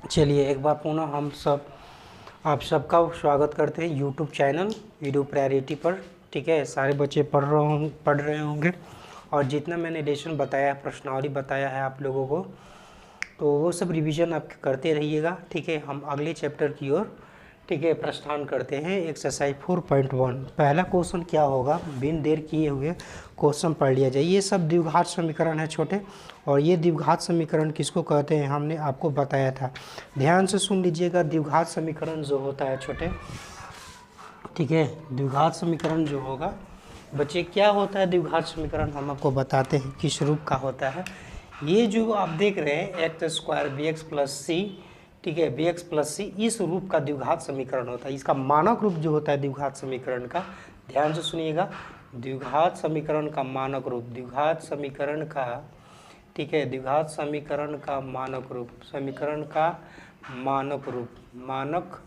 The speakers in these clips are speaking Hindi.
चलिए एक बार पुनः हम सब आप सबका स्वागत करते हैं यूट्यूब चैनल वीडियो प्रायोरिटी पर। ठीक है, सारे बच्चे पढ़ रहे होंगे और जितना मैंने लेसन बताया है, प्रश्नावली बताया है आप लोगों को, तो वो सब रिवीजन आप करते रहिएगा। ठीक है, हम अगले चैप्टर की ओर ठीक है प्रस्थान करते हैं। एक्सरसाइज 4.1 पहला क्वेश्चन क्या होगा, बिन देर किए हुए क्वेश्चन पढ़ लिया जाए। ये सब द्विघात समीकरण है छोटे, और ये द्विघात समीकरण किसको कहते हैं हमने आपको बताया था। ध्यान से सुन लीजिएगा। द्विघात समीकरण जो होता है छोटे, ठीक है, द्विघात समीकरण जो होगा बच्चे क्या होता है, द्विघात समीकरण हम आपको बताते हैं किस रूप का होता है। ये जो आप देख रहे हैं x square b x plus c, ठीक है, बी एक्स प्लस सी, इस रूप का द्विघात समीकरण होता है। इसका मानक रूप जो होता है द्विघात समीकरण का, ध्यान से सुनिएगा, द्विघात समीकरण का मानक रूप, द्विघात समीकरण का, ठीक है, द्विघात समीकरण का मानक रूप, समीकरण का मानक रूप, मानक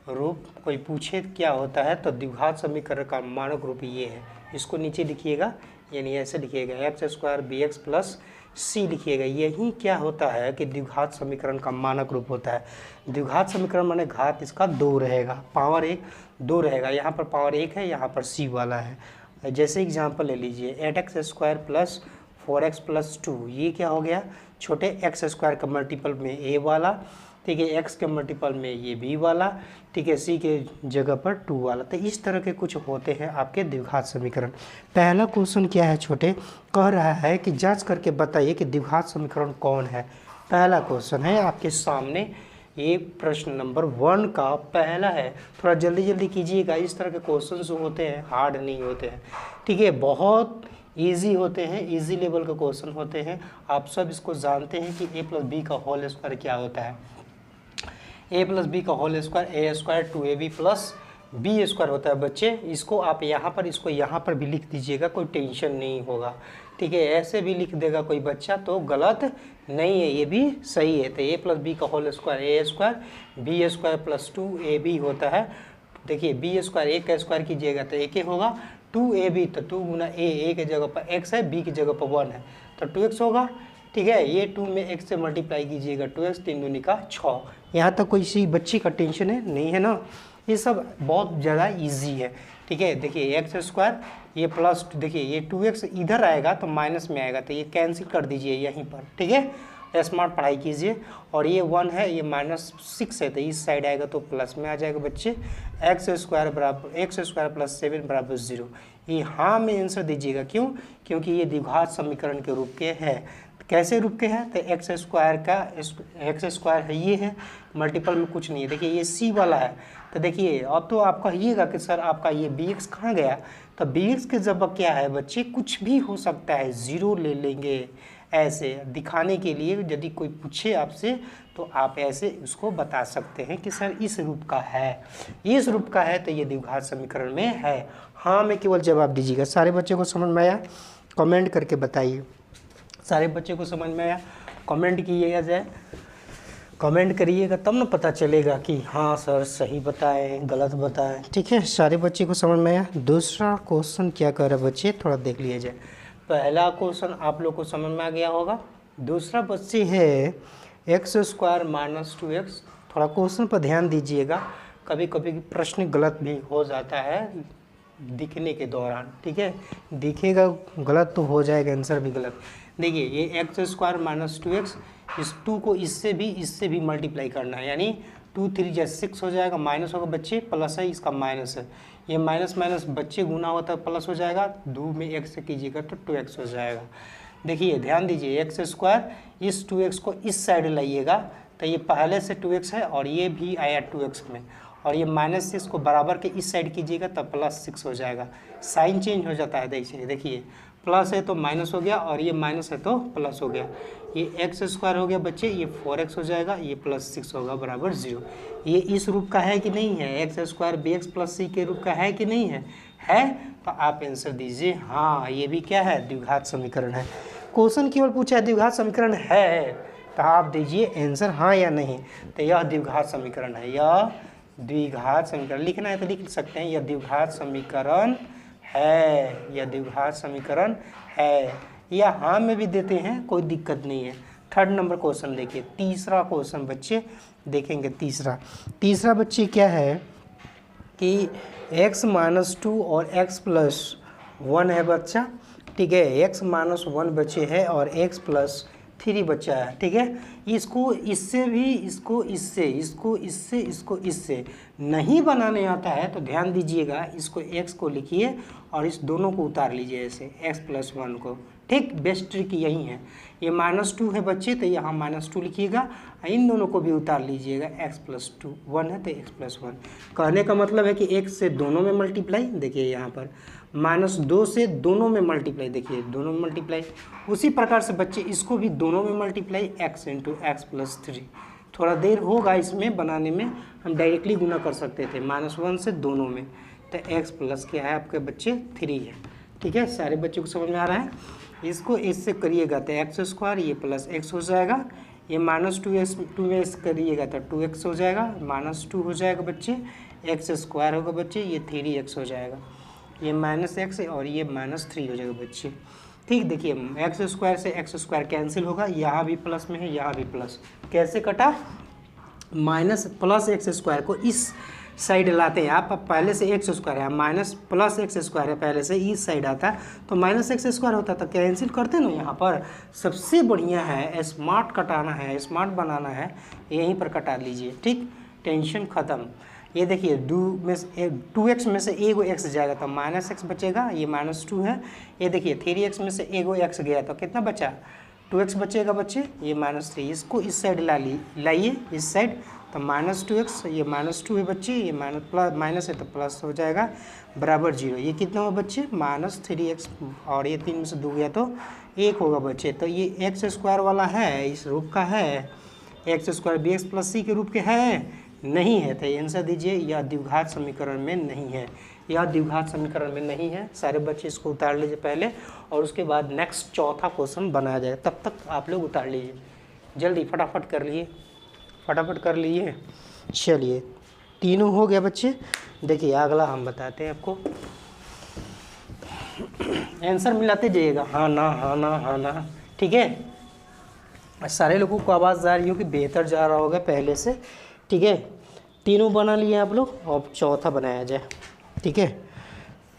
रूप कोई पूछे क्या होता है तो द्विघात समीकरण का मानक रूप ये है। इसको नीचे लिखिएगा, यानी ऐसे लिखिएगा x square b x plus c लिखिएगा। यही क्या होता है कि द्विघात समीकरण का मानक रूप होता है। द्विघात समीकरण माने घात इसका 2 रहेगा, पावर 1 2 रहेगा। यहाँ पर पावर 1 है, यहाँ पर सी वाला है। जैसे एग्जाम्पल ले लीजिए 8x square plus 4x plus 2, ये क्या हो गया छोटे, एक्स स्क्वायर का मल्टीपल में ए वाला, ठीक है, एक्स के मल्टीपल में ये बी वाला, ठीक है, सी के जगह पर 2 वाला। तो इस तरह के कुछ होते हैं आपके द्विघात समीकरण। पहला क्वेश्चन क्या है छोटे, कह रहा है कि जांच करके बताइए कि द्विघात समीकरण कौन है। पहला क्वेश्चन है आपके सामने, ये प्रश्न नंबर 1 का पहला है। थोड़ा जल्दी जल्दी कीजिएगा, इस तरह के क्वेश्चन जो होते हैं हार्ड नहीं होते हैं, ठीक है, बहुत ईजी होते हैं, इजी लेवल के क्वेश्चन होते हैं। आप सब इसको जानते हैं कि ए प्लस बी का होल स्क्वायर क्या होता है। ए प्लस बी का whole square a square 2ab plus b square होता है बच्चे। इसको आप यहाँ पर, इसको यहाँ पर भी लिख दीजिएगा, कोई टेंशन नहीं होगा, ठीक है। ऐसे भी लिख देगा कोई बच्चा तो गलत नहीं है, ये भी सही है। तो ए प्लस बी का whole square a square b square plus 2ab होता है। देखिए बी स्क्वायर ए का स्क्वायर कीजिएगा तो एक होगा, 2ab तो 2 गुना ए के जगह पर x है, b की जगह पर 1 है तो 2x होगा, ठीक है। ये 2 में x से मल्टीप्लाई कीजिएगा 2x 3 दूनी का 6। यहाँ तक कोई सी बच्ची का टेंशन है नहीं है ना, ये सब बहुत ज़्यादा इजी है, ठीक है। देखिए एक्स स्क्वायर ये प्लस, देखिए ये 2x इधर आएगा तो माइनस में आएगा, तो ये कैंसिल कर दीजिए यहीं पर, ठीक है। स्मार्ट पढ़ाई कीजिए। और ये 1 है, ये -6 है तो इस साइड आएगा तो प्लस में आ जाएगा बच्चे। एक्स स्क्वायर प्लस 7 बराबर 0, ये हाँ में आंसर दीजिएगा। क्यों? क्योंकि ये द्विघात समीकरण के रूप के है। कैसे रूप के हैं तो एक्स स्क्वायर है, ये है, मल्टीपल में कुछ नहीं है। देखिए ये सी वाला है, तो देखिए अब तो आप कहिएगा कि सर आपका ये बी एक्स कहाँ गया, तो बी एक्स के जब क्या है बच्चे, कुछ भी हो सकता है, ज़ीरो ले लेंगे ऐसे दिखाने के लिए। यदि कोई पूछे आपसे तो आप ऐसे उसको बता सकते हैं कि सर इस रूप का है, इस रूप का है तो ये द्विघात समीकरण में है। हाँ में केवल जवाब दीजिएगा। सारे बच्चे को समझ में आया? कमेंट करके बताइए। सारे बच्चे को समझ में आया? कमेंट किएगा जाए, कमेंट करिएगा तब ना पता चलेगा कि हाँ सर सही बताएं गलत बताएं, ठीक है। सारे बच्चे को समझ में आया? दूसरा क्वेश्चन क्या कर रहा है बच्चे, थोड़ा देख लिया जाए। पहला क्वेश्चन आप लोग को समझ में आ गया होगा। दूसरा बच्चे है एक्स स्क्वायर माइनस 2x। थोड़ा क्वेश्चन पर ध्यान दीजिएगा, कभी कभी प्रश्न गलत भी हो जाता है दिखने के दौरान, ठीक है। दिखेगा गलत तो हो जाएगा आंसर भी गलत। देखिए ये एक्स स्क्वायर माइनस 2x, इस 2 को इससे भी मल्टीप्लाई करना है, यानी 2 3 जैसे 6 हो जाएगा, माइनस होगा बच्चे, प्लस है, इसका माइनस है, ये माइनस माइनस बच्चे गुना होता है प्लस हो जाएगा, 2 में x से कीजिएगा तो 2x हो जाएगा। देखिए ध्यान दीजिए, एक्स स्क्वायर इस 2x को इस साइड लाइएगा तो ये पहले से 2x है और ये भी आया 2x में, और ये माइनस से इसको बराबर के इस साइड कीजिएगा तब +6 हो जाएगा। साइन चेंज हो जाता है, देखिए प्लस है तो माइनस हो गया और ये माइनस है तो प्लस हो गया। ये एक्स स्क्वायर हो गया बच्चे, ये 4x हो जाएगा, ये +6 होगा बराबर 0। ये इस रूप का है कि नहीं है? X square b x plus c के रूप का है कि नहीं है? है तो आप आंसर दीजिए हाँ, ये भी क्या है, द्विघात समीकरण है। क्वेश्चन केवल पूछा है द्विघात समीकरण है, तो आप दीजिए आंसर हाँ या नहीं। तो यह द्विघात समीकरण है, यह द्विघात समीकरण लिखना है तो लिख सकते हैं, यह द्विघात समीकरण है, यह द्विघात समीकरण है, या हाँ में भी देते हैं कोई दिक्कत नहीं है। थर्ड नंबर क्वेश्चन देखिए, तीसरा क्वेश्चन बच्चे देखेंगे। तीसरा बच्चे क्या है कि x-2 और x+1 है बच्चा, ठीक है। x-1 बच्चे है और x+3 बच्चा है, ठीक है। इसको इससे भी, इसको इससे, इसको इससे, इसको इससे नहीं बनाने आता है तो ध्यान दीजिएगा, इसको x को लिखिए और इस दोनों को उतार लीजिए ऐसे x+1 को, ठीक। बेस्ट ट्रिक यही है। ये -2 है बच्चे तो यहाँ -2 लिखिएगा, इन दोनों को भी उतार लीजिएगा, x+2 1 है तो x+1। कहने का मतलब है कि x से दोनों में मल्टीप्लाई, देखिए यहाँ पर -2 से दोनों में मल्टीप्लाई, देखिए दोनों में मल्टीप्लाई। उसी प्रकार से बच्चे इसको भी दोनों में मल्टीप्लाई, x × x+3। थोड़ा देर होगा इसमें बनाने में, हम डायरेक्टली गुना कर सकते थे -1 से दोनों में, तो x प्लस क्या है आपके बच्चे 3 है, ठीक है। सारे बच्चों को समझ में आ रहा है। इसको इससे करिएगा तो x², ये प्लस x हो जाएगा, ये -2 में करिएगा तो 2x हो जाएगा, -2 हो जाएगा बच्चे, x² होगा बच्चे, ये 3x हो जाएगा, ये -x और ये -3 हो जाएगा बच्चे, ठीक। देखिए x² से x² कैंसिल होगा, यहाँ भी प्लस में है, यहाँ भी प्लस, कैसे कटा, -+x² को इस साइड लाते हैं आप। अब पहले से x² है, -+x² है, पहले से इस साइड आता तो -x² होता था, कैंसिल करते ना। यहाँ पर सबसे बढ़िया है स्मार्ट कटाना है, स्मार्ट बनाना है, यहीं पर कटा लीजिए, ठीक, टेंशन ख़त्म। ये देखिए 2x में से एगो x जाएगा तो -x बचेगा, ये -2 है। ये देखिए 3x में से एगो x गया तो कितना बचा, 2x बचेगा बच्चे, ये -3। इसको इस साइड लाइए, इस साइड, तो -2x, ये -2 है बच्चे, ये माइनस है तो प्लस हो जाएगा, बराबर 0। ये कितना हुआ बच्चे, -3x, और ये 3 में से 2 गया तो 1 होगा बच्चे। तो ये x² वाला है, इस रूप का है, x² bx+c के रूप के है, नहीं है, तो आंसर दीजिए, यह द्विघात समीकरण में नहीं है, यह द्विघात समीकरण में नहीं है। सारे बच्चे इसको उतार लीजिए पहले, और उसके बाद नेक्स्ट चौथा क्वेश्चन बनाया जाएगा, तब तक आप लोग उतार लीजिए, जल्दी फटाफट कर लिए, फटाफट कर लीजिए। चलिए तीनों हो गया बच्चे। देखिए अगला हम बताते हैं आपको, आंसर मिलाते जाइएगा, हाँ ना हाँ ना हाँ ना, ठीक है। सारे लोगों को आवाज़ आ रही हो कि बेहतर जा रहा होगा पहले से, ठीक है। तीनों बना लिए आप लोग, और चौथा बनाया जाए, ठीक है।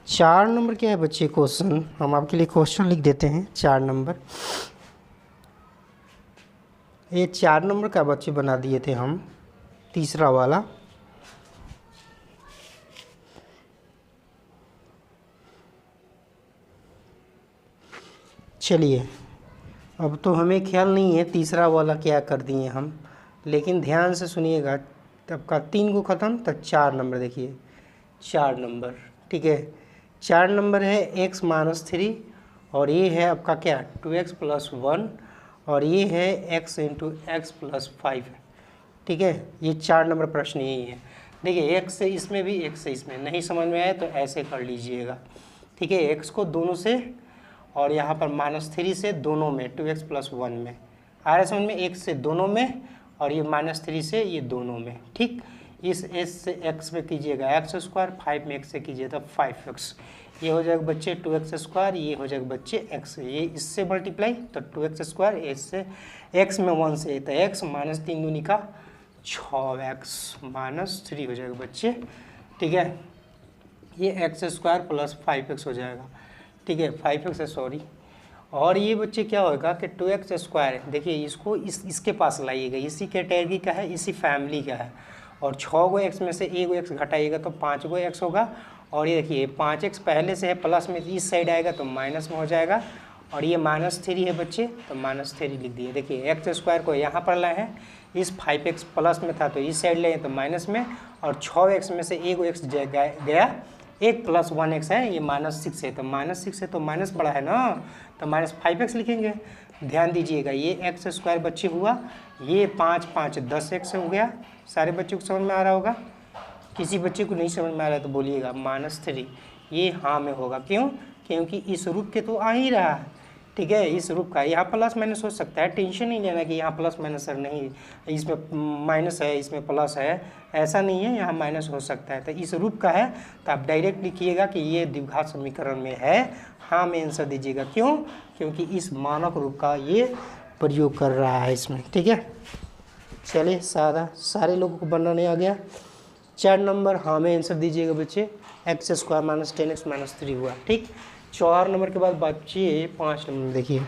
4 नंबर क्या है बच्चे क्वेश्चन, हम आपके लिए क्वेश्चन लिख देते हैं 4 नंबर। ये 4 नंबर का बच्चे बना दिए थे हम, तीसरा वाला। चलिए अब तो हमें ख्याल नहीं है तीसरा वाला क्या कर दिए हम, लेकिन ध्यान से सुनिएगा। तब का 3 को ख़त्म, तब 4 नंबर देखिए, 4 नंबर, ठीक है। 4 नंबर है x-3, और ये है आपका क्या 2x+1, और ये है x × x+5, ठीक है। ये 4 नंबर प्रश्न यही है। देखिए x से इसमें भी, x से इसमें, नहीं समझ में आए तो ऐसे कर लीजिएगा, ठीक है। x को दोनों से, और यहाँ पर -3 से दोनों में, 2x+1 में आ रहा है समझ में, 1 से दोनों में, और ये -3 से ये दोनों में, ठीक। इस s से x में कीजिएगा x², 5 में x से कीजिए तो 5x, ये हो जाएगा बच्चे 2x², ये हो जाएगा बच्चे x, ये इससे मल्टीप्लाई तो 2x², इस से x में 1 से तो x, -3 दूनी का 6x, -3 हो जाएगा बच्चे, ठीक है। ये x² + 5x हो जाएगा, ठीक है, 5x है सॉरी। और ये बच्चे क्या होगा कि 2x², देखिए इसको इसके पास लाइएगा, इसी कैटेगरी का है, इसी फैमिली का है, और 6 गो x में से 1 गो x घटाइएगा तो 5 गो x होगा। और ये देखिए 5x पहले से है, प्लस में इस साइड आएगा तो माइनस में हो जाएगा, और ये -3 है बच्चे तो -3 लिख दिए। देखिए x² को यहाँ पर लाए हैं, इस 5x प्लस में था तो इस साइड ले तो माइनस में, और 6x में से 1 गो x गया, 1 + 1x है, ये -6 है तो -6 है तो माइनस बड़ा है ना, तो -5x लिखेंगे। ध्यान दीजिएगा, ये x² बच्चे हुआ, ये 5 × 5 = 10x हो गया। सारे बच्चों को समझ में आ रहा होगा, किसी बच्चे को नहीं समझ में आ रहा है तो बोलिएगा -3, ये हाँ में होगा, क्यों, क्योंकि इस रूप के तो आ ही रहा है, ठीक है। इस रूप का यहाँ प्लस माइनस हो सकता है, टेंशन नहीं लेना कि यहाँ प्लस माइनस है, नहीं इसमें माइनस है इसमें प्लस है, ऐसा नहीं है, यहाँ माइनस हो सकता है। तो इस रूप का है तो आप डायरेक्ट लिखिएगा कि ये द्विघात समीकरण में है, हाँ में आंसर दीजिएगा, क्यों, क्योंकि इस मानक रूप का ये प्रयोग कर रहा है इसमें, ठीक है। चलिए सारे लोगों को बनाने आ गया। 4 नंबर हाँ में आंसर दीजिएगा बच्चे, x square minus 10x minus 3 हुआ, ठीक। 4 नंबर के बाद बच्चे 5 नंबर देखिए,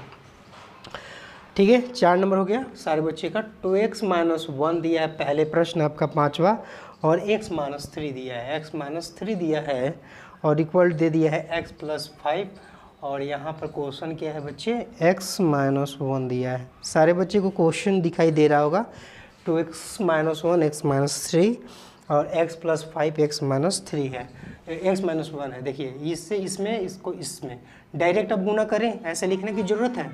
ठीक है। 4 नंबर हो गया सारे बच्चे का। 2x माइनस 1 दिया है पहले प्रश्न आपका 5वां, और x माइनस 3 दिया है, x माइनस 3 दिया है और इक्वल दे दिया है x प्लस 5, और यहाँ पर क्वेश्चन क्या है बच्चे, x माइनस 1 दिया है। सारे बच्चे को क्वेश्चन दिखाई दे रहा होगा, 2x माइनस 1 x माइनस 3 और x प्लस 5 x माइनस 3 है, x माइनस 1 है। देखिए इससे इसमें, इसको इसमें डायरेक्ट अब गुना करें, ऐसे लिखने की ज़रूरत है,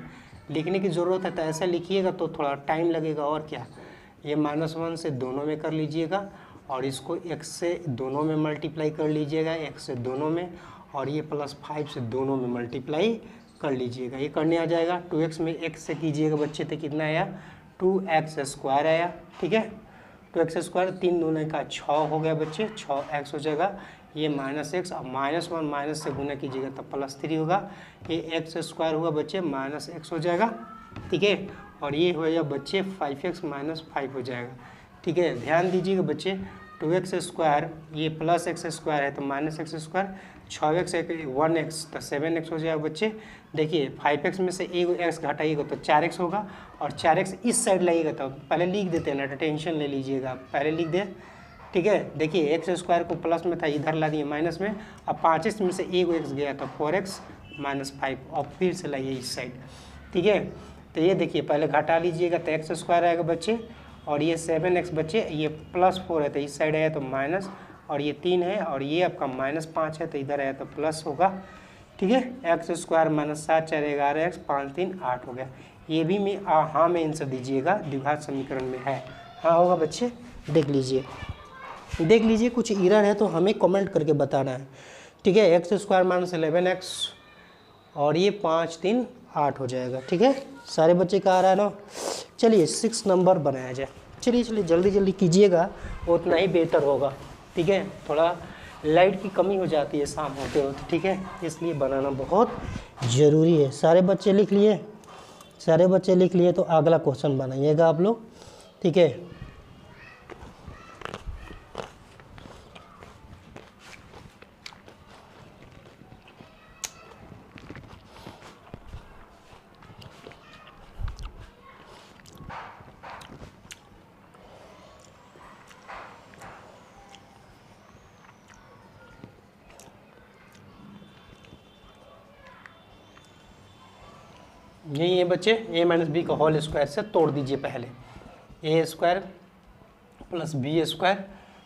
लिखने की ज़रूरत है तो ऐसा लिखिएगा तो थोड़ा टाइम लगेगा, और क्या। ये -1 से दोनों में कर लीजिएगा, और इसको x से दोनों में मल्टीप्लाई कर लीजिएगा, x से दोनों में, और ये +5 से दोनों में मल्टीप्लाई कर लीजिएगा। ये करने आ जाएगा, 2x में x से कीजिएगा बच्चे तो कितना आया, 2x स्क्वायर आया, ठीक है। 2x स्क्वायर 3 दूने का 6 हो गया बच्चे, 6x हो जाएगा। ये -x, अब -1 माइनस से गुना कीजिएगा तब +3 होगा। ये x स्क्वायर हुआ बच्चे -x हो जाएगा, ठीक है। और ये हो जाएगा बच्चे 5x माइनस 5 हो जाएगा, ठीक है। ध्यान दीजिएगा बच्चे, 2x स्क्वायर ये प्लस x स्क्वायर है तो -x स्क्वायर, 6x 1x तो 7x हो जाएगा बच्चे। देखिए 5x में से एक x घटाइएगा तो 4x होगा, और 4x इस साइड लगेगा तो पहले लिख देते हैं ना, तो टेंशन ले लीजिएगा, पहले लिख दे, ठीक है। देखिए x स्क्वायर को प्लस में था, इधर ला दिए माइनस में, अब 5x में से एक x गया तो 4x माइनस 5, और फिर से लाइए इस साइड, ठीक है। तो ये देखिए पहले घटा लीजिएगा तो x स्क्वायर आएगा बच्चे, और ये 7x बच्चे, ये +4 है तो इस साइड आया तो माइनस, और ये 3 है, और ये आपका -5 है तो इधर आया तो प्लस होगा, ठीक है। x स्क्वायर माइनस 7 4 11x 5 3 8 हो गया। ये भी में हाँ में आंसर दीजिएगा, द्विघात समीकरण में है, हाँ होगा बच्चे। देख लीजिए कुछ एरर है तो हमें कमेंट करके बताना है, ठीक है। x स्क्वायर माइनस 11x, और ये 5 3 8 हो जाएगा, ठीक है। सारे बच्चे का आ रहा है ना। चलिए 6 नंबर बनाया जाए, चलिए जल्दी कीजिएगा, उतना ही बेहतर होगा, ठीक है। थोड़ा लाइट की कमी हो जाती है शाम होते होते, ठीक है, इसलिए बनाना बहुत ज़रूरी है। सारे बच्चे लिख लिए तो अगला क्वेश्चन बनाइएगा आप लोग, ठीक है। यही है बच्चे, a माइनस बी का होल स्क्वायर से तोड़ दीजिए पहले। a square plus b square,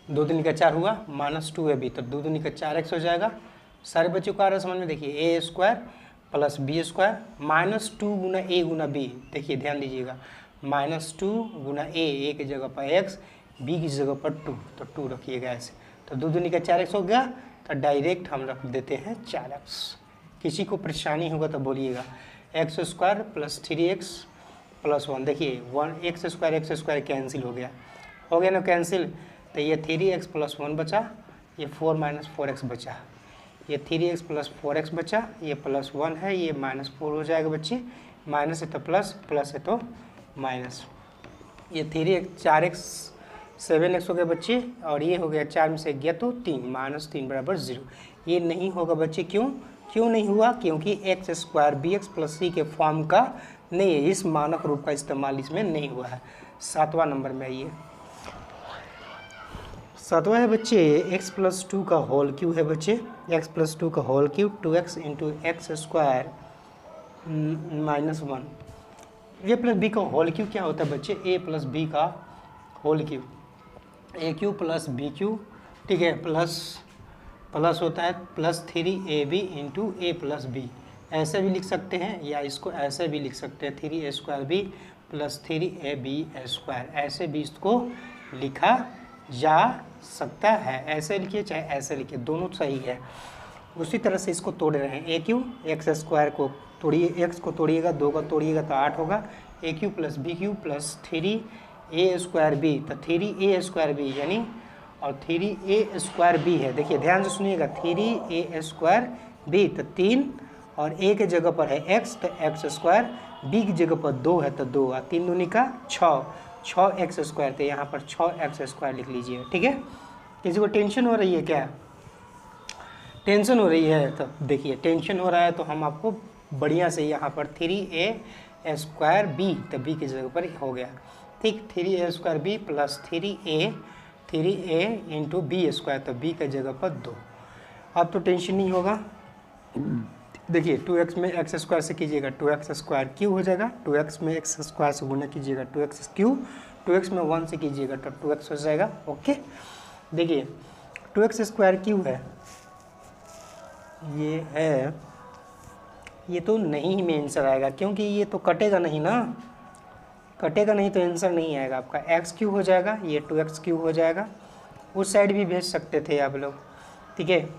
2 दूनी का 4 हुआ, -2 है b तो 2 दूनी का 4x हो जाएगा। सारे बच्चों को आ रहा है समझ में। देखिए a square plus b square -2 गुना a गुना b, देखिए ध्यान दीजिएगा, -2 गुना a की जगह पर x, b की जगह पर 2, तो 2 रखिएगा ऐसे, तो 2 दूनी का 4x हो गया, तो डायरेक्ट हम रख देते हैं 4x। किसी को परेशानी होगा तो बोलिएगा। x square plus 3x plus 1, देखिए 1 x स्क्वायर कैंसिल हो गया ना कैंसिल, तो ये 3x प्लस 1 बचा, ये 4 माइनस 4x बचा, ये 3x प्लस 4x बचा, ये प्लस 1 है, ये -4 हो जाएगा बच्चे, माइनस है तो प्लस, प्लस है तो माइनस। ये 3x 4x 7x हो गया बच्चे, और ये हो गया 4 में से गया तो 3, -3 बराबर 0। ये नहीं होगा बच्चे, क्यों नहीं हुआ, क्योंकि x square b x plus c के फॉर्म का नहीं है, इस मानक रूप का इस्तेमाल इसमें नहीं हुआ है। 7वां नंबर में आइए, 7वां है बच्चे x प्लस 2 का होल क्यूब है बच्चे, x प्लस 2 का whole cube 2x into x square -1। a plus B का होल क्यूब क्या होता है बच्चे, a प्लस बी का whole cube, a cube plus B cube, ठीक है, प्लस होता है +3ab into a plus B, ऐसे भी लिख सकते हैं, या इसको ऐसे भी लिख सकते हैं 3a² प्लस 3ab स्क्वायर, ऐसे भी इसको लिखा जा सकता है, ऐसे लिखिए चाहे ऐसे लिखिए, दोनों सही है। उसी तरह से इसको तोड़ रहे हैं, a क्यूब एक्स स्क्वायर को तोड़िए, x को तोड़िएगा, 2 का तोड़िएगा तो 8 होगा, a cube plus b cube plus 3a² तो 3a² यानी, और 3a² है, देखिए ध्यान से सुनिएगा, 3a² तो 3, और a के जगह पर है x तो x स्क्वायर बी की जगह पर 2 है तो 2, और 3 दूनी का 6, 6x², तो यहाँ पर 6x² लिख लीजिए। ठीक है, किसी को टेंशन हो रही है क्या? टेंशन हो रही है तो देखिए, टेंशन हो रहा है तो हम आपको बढ़िया से यहाँ पर 3a² तो b की जगह पर हो गया। ठीक, 3a² plus 3a into b² तो b की जगह पर 2। अब तो टेंशन नहीं होगा। देखिए 2x में x² से कीजिएगा 2x² हो जाएगा, 2x में x² से गुना कीजिएगा 2x³, 2x में 1 से कीजिएगा तो 2x हो जाएगा। ओके, देखिए 2x² है, ये है, ये तो नहीं में आंसर आएगा क्योंकि ये तो कटेगा नहीं ना, कटेगा नहीं तो आंसर नहीं आएगा आपका। x³ हो जाएगा, ये 2x³ हो जाएगा। उस साइड भी भेज सकते थे आप लोग। ठीक है,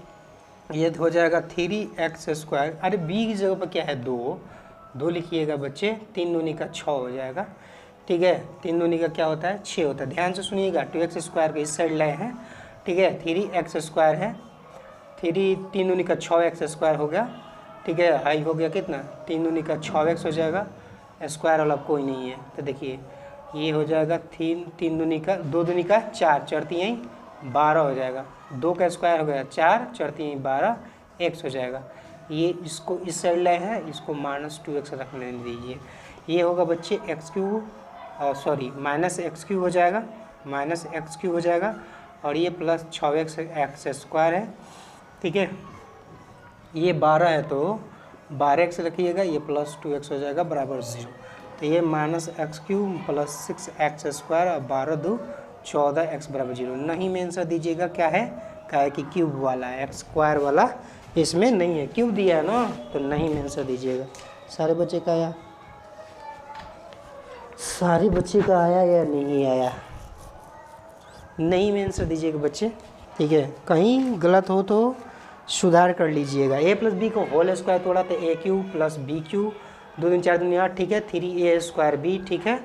ये हो जाएगा 3x²। अरे b की जगह पर क्या है 2 लिखिएगा बच्चे, 3 दूनी का 6 हो जाएगा। ठीक है, 3 दूनी का क्या होता है 6 होता है। ध्यान से सुनिएगा, 2x² को इस साइड लाए हैं। ठीक है, 3x² है, 3 दूनी का 6x² हो गया। ठीक है, हाई हो गया कितना 3 दूनी का 6x हो जाएगा, स्क्वायर वाला कोई नहीं है तो देखिए ये हो जाएगा 3 दूनी का 2 दूनी का 4, 4 3 12 हो जाएगा। 2 का स्क्वायर हो गया 4, 4 3 12, x हो जाएगा। ये इसको इस साइड लाए हैं, इसको -2x रखने दीजिए। ये होगा बच्चे -x³ हो जाएगा, -x³ हो जाएगा, और ये प्लस 6x² है। ठीक है, ये 12 है तो 12x रखिएगा, ये प्लस 2x हो जाएगा बराबर 0। तो ये -x³ प्लस 6x² और 12 2 14x बराबर 0। नहीं में आंसर दीजिएगा क्या है, क्या है कि क्यूब वाला है, x² वाला इसमें नहीं है, क्यूब दिया है ना तो नहीं में आंसर दीजिएगा। सारे बच्चे का आया, सारे बच्चे का आया या नहीं आया? नहीं में आंसर दीजिएगा बच्चे। ठीक है, कहीं गलत हो तो सुधार कर लीजिएगा। a प्लस बी को होल स्क्वायर तोड़ा तो a³ प्लस b³, 2 दूनी 4 दूनी 8। ठीक है, 3a²b। ठीक है,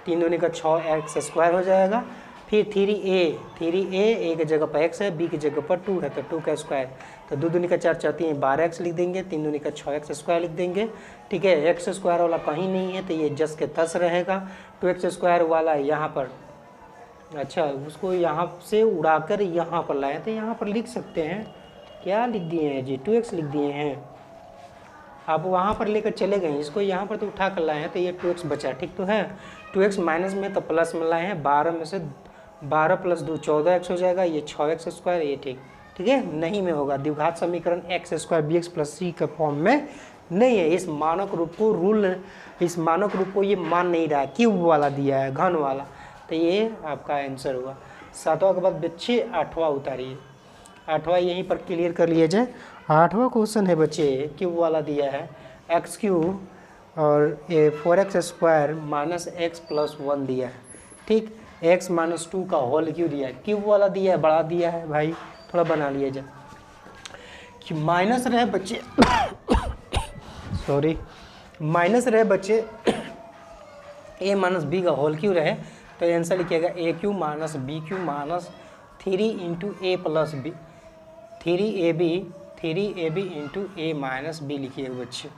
3 दूनी का 6x² हो जाएगा। फिर 3a की जगह पर x है, b की जगह पर 2 है तो 2 का स्क्वायर, तो 2 दूनी का 4, 4 3 12x लिख देंगे, 3 दूनी का 6x² लिख देंगे। ठीक है, x² वाला कहीं नहीं है तो ये जस के तस रहेगा। 2x² वाला यहाँ पर, अच्छा उसको यहाँ से उड़ाकर यहाँ पर लाए तो यहाँ पर लिख सकते हैं, क्या लिख दिए हैं जी 2x लिख दिए हैं। आप वहाँ पर लेकर चले गए, इसको यहाँ पर तो उठा कर लाए हैं तो ये 2x बचा। ठीक तो है, 2x माइनस में तो प्लस में लाए हैं, 12 में से 12 प्लस 2 14x हो जाएगा, ये 6x²। ये ठीक है, नहीं में होगा। द्विघात समीकरण x² bx प्लस c के फॉर्म में नहीं है। इस मानक रूप को ये मान नहीं रहा है, क्यूब वाला दिया है, घन वाला, तो ये आपका आंसर हुआ। 7वां के बाद बच्चे 8वां उतारिए। 8वां यहीं पर क्लियर कर लिया जाए। 8वां क्वेश्चन है बच्चे, क्यूब वाला दिया है, x³ और 4x² माइनस x प्लस 1 दिया है। ठीक, x माइनस 2 का होल क्यों दिया है, क्यूब वाला दिया है, बड़ा दिया है भाई, थोड़ा बना लिया जाए कि माइनस रहे बच्चे सॉरी माइनस रहे बच्चे a माइनस बी का होल क्यों रहे, तो आंसर लिखिएगा a³ minus b³ minus 3 into a plus b, 3ab into a minus b लिखिएगा बच्चे,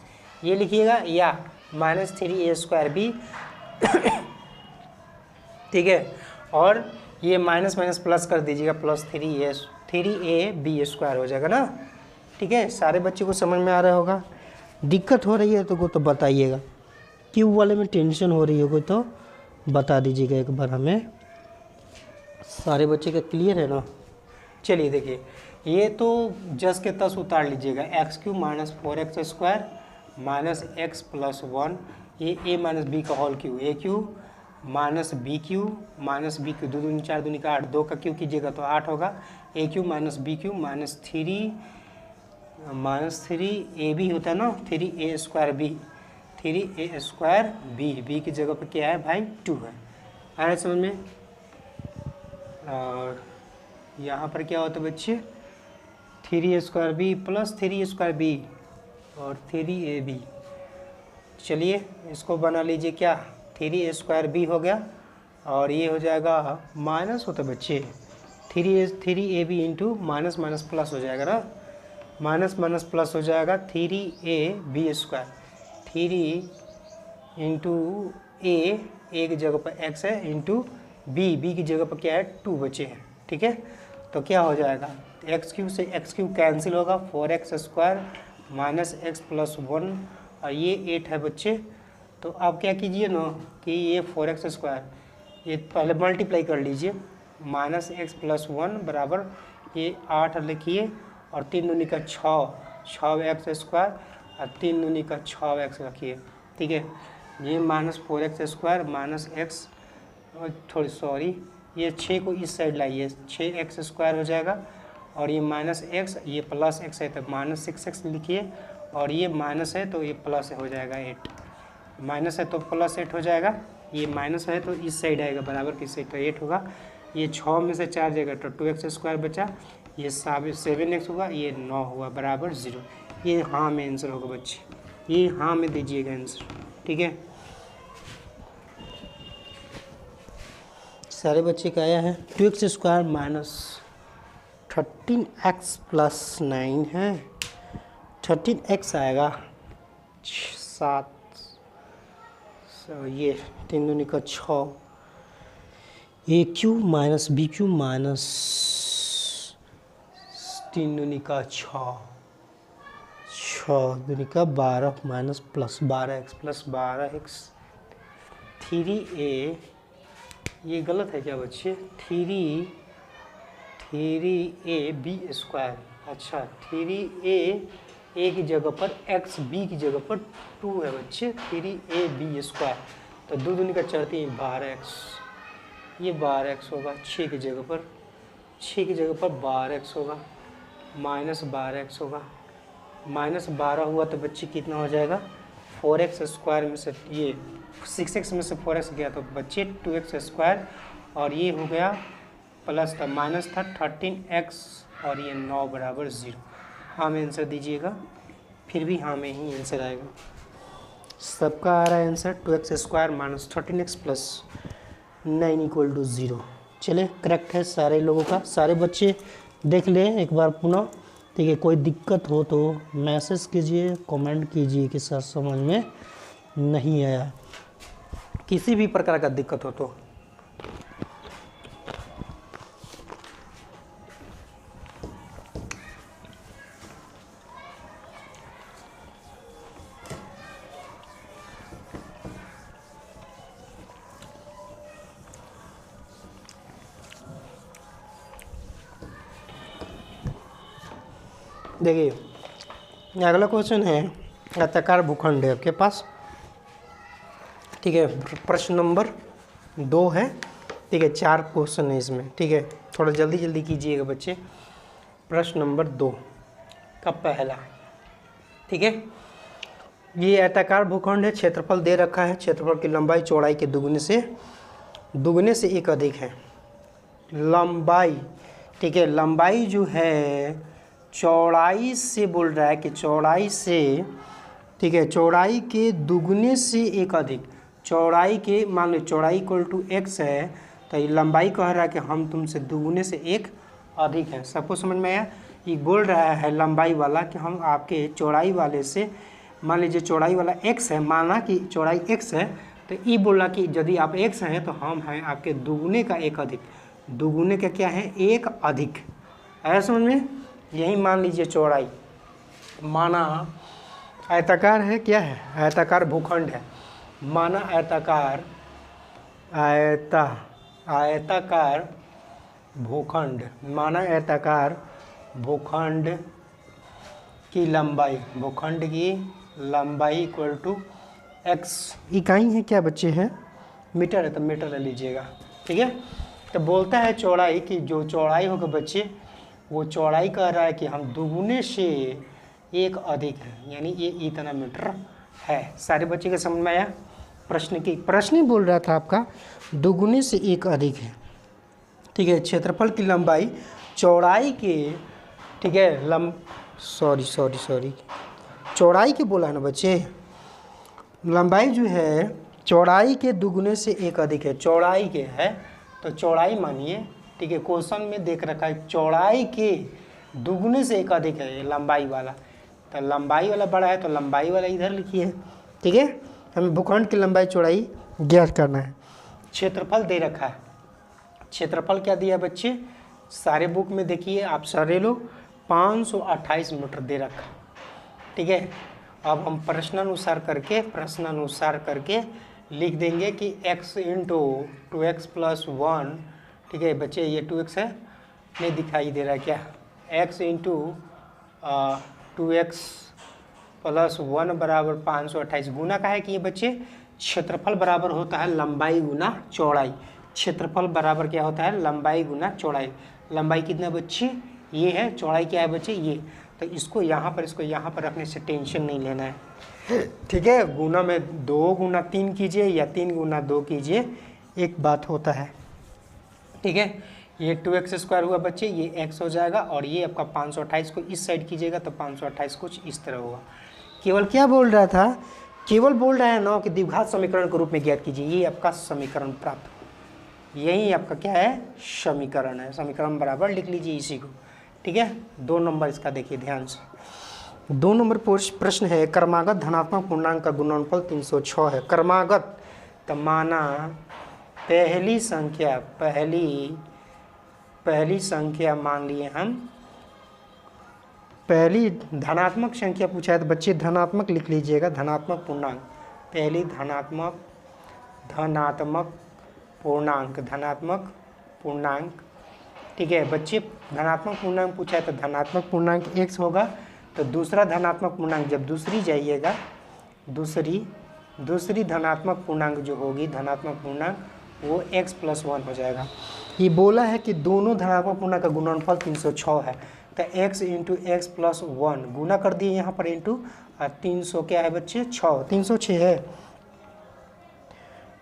ये लिखिएगा, या -3a²b ठीक है, और ये माइनस माइनस प्लस कर दीजिएगा, प्लस 3ab² हो जाएगा ना। ठीक है, सारे बच्चे को समझ में आ रहा होगा। दिक्कत हो रही है तो बताइएगा, क्यूब वाले में टेंशन हो रही होगी तो बता दीजिएगा एक बार हमें। सारे बच्चे का क्लियर है ना। चलिए देखिए, ये तो जस के तस उतार लीजिएगा, x³ minus 4x² minus x plus 1, ये a माइनस बी का whole cube, a³ minus b³ minus b³, 2 दूनी 4 दूनी का 8, 2 का क्यू कीजिएगा तो 8 होगा, a³ minus b³ minus 3ab होता है ना, 3a²b, 3a²b, b की जगह पर क्या है भाई 2 है। आ रहा है समझ में। और यहाँ पर क्या होता है बच्चे, 3a² प्लस 3a² और 3ab। चलिए इसको बना लीजिए, क्या 3a² हो गया, और ये हो जाएगा माइनस होता है बच्चे 3ab into minus minus plus हो जाएगा ना, माइनस माइनस प्लस हो जाएगा 3ab², इंटू ए की जगह पर x है, इंटू बी की जगह पर क्या है 2 बचे हैं, ठीक है। तो क्या हो जाएगा, एक्स क्यूब से एक्स क्यूब कैंसिल होगा, 4x² माइनस एक्स प्लस 1 और ये 8 है बच्चे। तो आप क्या कीजिए ना कि ये 4x² ये पहले मल्टीप्लाई कर लीजिए, माइनस एक्स प्लस 1 बराबर ये 8 लिखिए और 3 दूनी का 6x² और 3 दूनी का 6x रखिए, ठीक है। ये माइनस 4x² माइनस एक्स, थोड़ी सॉरी, ये 6 को इस साइड लाइए, 6x² हो जाएगा और ये माइनस एक्स, ये प्लस एक्स है तो माइनस 6x लिखिए और ये माइनस है तो ये प्लस हो जाएगा 8, माइनस है तो प्लस 8 हो जाएगा, ये माइनस है तो इस साइड आएगा बराबर किस साइड, तो 8 होगा। ये 6 में से 4 जाएगा तो 2x² बचा, ये 7x होगा, ये 9 हुआ बराबर 0। ये हाँ में आंसर होगा बच्चे, ये हाँ में दीजिएगा आंसर, ठीक है। सारे बच्चे का आया है 2x² माइनस 13x प्लस 9 है, 13x आएगा 7, ये 3 दूनी का 6, a cube minus b cube minus 3 दूनी का 6 दूनी का 12 minus plus 12x plus 12x, 3a, ये गलत है क्या बच्चे, 3ab², अच्छा 3a की जगह पर x, b की जगह पर 2 है बच्चे, 3ab², तो 2 दूनी का 4 3 12x, ये 12x होगा, 6 की जगह पर 12x होगा, माइनस 12x होगा, माइनस 12 हुआ तो बच्चे कितना हो जाएगा, 4x² में से ये 6x में से 4x गया तो बच्चे 2x² और ये हो गया प्लस था, माइनस था 13x और ये 9 बराबर 0। हाँ में आंसर दीजिएगा, फिर भी हाँ में ही आंसर आएगा। सबका आ रहा है answer 2x² minus 13x plus 9 equal to 0। चले करेक्ट है सारे लोगों का, सारे बच्चे देख लें एक बार पुनः, ठीक है। कोई दिक्कत हो तो मैसेज कीजिए, कमेंट कीजिए कि सर समझ में नहीं आया, किसी भी प्रकार का दिक्कत हो तो। देखिए अगला क्वेश्चन है आयताकार भूखंड है आपके पास, ठीक है। प्रश्न नंबर 2 है, ठीक है। 4 क्वेश्चन है इसमें, ठीक है। थोड़ा जल्दी जल्दी कीजिएगा बच्चे। प्रश्न नंबर 2 का पहला, ठीक है। ये आयताकार भूखंड है, क्षेत्रफल दे रखा है, क्षेत्रफल की लंबाई चौड़ाई के दुगने से एक अधिक है। लंबाई, ठीक है, लंबाई जो है चौड़ाई से बोल रहा है कि चौड़ाई से, ठीक है, चौड़ाई के दुगने से एक अधिक, चौड़ाई के मान लो चौड़ाई इक्वल टू x है तो ये लंबाई कह रहा है कि हम तुमसे दुगने से एक अधिक है। सबको समझ में आया। ये बोल रहा है लंबाई वाला कि हम आपके चौड़ाई वाले से, मान लीजिए चौड़ाई वाला x है, माना कि चौड़ाई x है, तो ये बोला कि यदि आप x हैं तो हम हैं आपके दुगने का एक अधिक। दुगने का क्या है, एक अधिक, आया समझ में। यही मान लीजिए चौड़ाई, माना आयताकार है, क्या है, आयताकार भूखंड है, माना आयताकार भूखंड, माना आयताकार भूखंड की लंबाई इक्वल टू x। इकाई है क्या बच्चे हैं, मीटर है तो मीटर ले लीजिएगा, ठीक है। तो बोलता है चौड़ाई की, जो चौड़ाई होगा बच्चे वो चौड़ाई कह रहा है कि हम दुगने से एक अधिक है, यानी ये इतना मीटर है। सारे बच्चे के समझ में आया। प्रश्न ही बोल रहा था आपका दुगने से एक अधिक है, ठीक है। क्षेत्रफल की लंबाई चौड़ाई के, ठीक है, सॉरी चौड़ाई के बोला है ना बच्चे, लंबाई जो है चौड़ाई के दुगने से एक अधिक है, चौड़ाई के है तो चौड़ाई मानिए, ठीक है। क्वेश्चन में देख रखा है चौड़ाई के दुगने से एक अधिक है, लंबाई वाला, तो लंबाई वाला बड़ा है तो लंबाई वाला इधर लिखिए, ठीक है। हमें भूखंड की लंबाई चौड़ाई ज्ञात करना है। क्षेत्रफल दे रखा है, क्षेत्रफल क्या दिया बच्चे, सारे बुक में देखिए आप सारे लोग 528 मीटर दे रखा, ठीक है। अब हम प्रश्नानुसार करके लिख देंगे कि x इंटू 2x प्लस 1, ठीक है बच्चे, ये 2x है, नहीं दिखाई दे रहा है क्या, x इंटू 2x प्लस 1 बराबर 528, गुना का है कि ये बच्चे क्षेत्रफल बराबर होता है लंबाई गुना चौड़ाई। क्षेत्रफल बराबर क्या होता है, लंबाई गुना चौड़ाई। लंबाई कितना बच्चे, ये है, चौड़ाई क्या है बच्चे, ये। तो इसको यहाँ पर रखने से टेंशन नहीं लेना है, ठीक है। गुना में 2 गुना 3 कीजिए या 3 गुना 2 कीजिए, एक बात होता है, ठीक है। ये 2x स्क्वायर हुआ बच्चे, ये x हो जाएगा, और ये आपका 528 को इस साइड कीजिएगा तो 528 कुछ इस तरह होगा। केवल क्या बोल रहा था, केवल बोल रहा है ना कि द्विघात समीकरण के रूप में ज्ञात कीजिए, ये आपका समीकरण प्राप्त, यही आपका क्या है, समीकरण है। समीकरण बराबर लिख लीजिए इसी को, ठीक है। 2 नंबर इसका देखिए ध्यान से। 2 नंबर प्रश्न है, क्रमागत धनात्मक पूर्णांक का गुणनफल 306 है। क्रमागत तो माना पहली संख्या मान लिए हम, पहली धनात्मक संख्या पूछा है तो बच्चे धनात्मक लिख लीजिएगा, धनात्मक पूर्णांक, पहली धनात्मक पूर्णांक, ठीक है बच्चे। धनात्मक पूर्णांक पूछा है तो धनात्मक पूर्णांक x होगा, तो दूसरा धनात्मक पूर्णांक जब दूसरी जाइएगा, दूसरी धनात्मक पूर्णांक जो होगी, धनात्मक पूर्णांक वो x प्लस 1 हो जाएगा। ये बोला है कि दोनों धनात्मक पूर्णांक का गुणनफल 306 है, तो x इंटू एक्स प्लस 1 गुना कर दिए यहाँ पर इंटू 300 क्या है बच्चे, 6, 306 है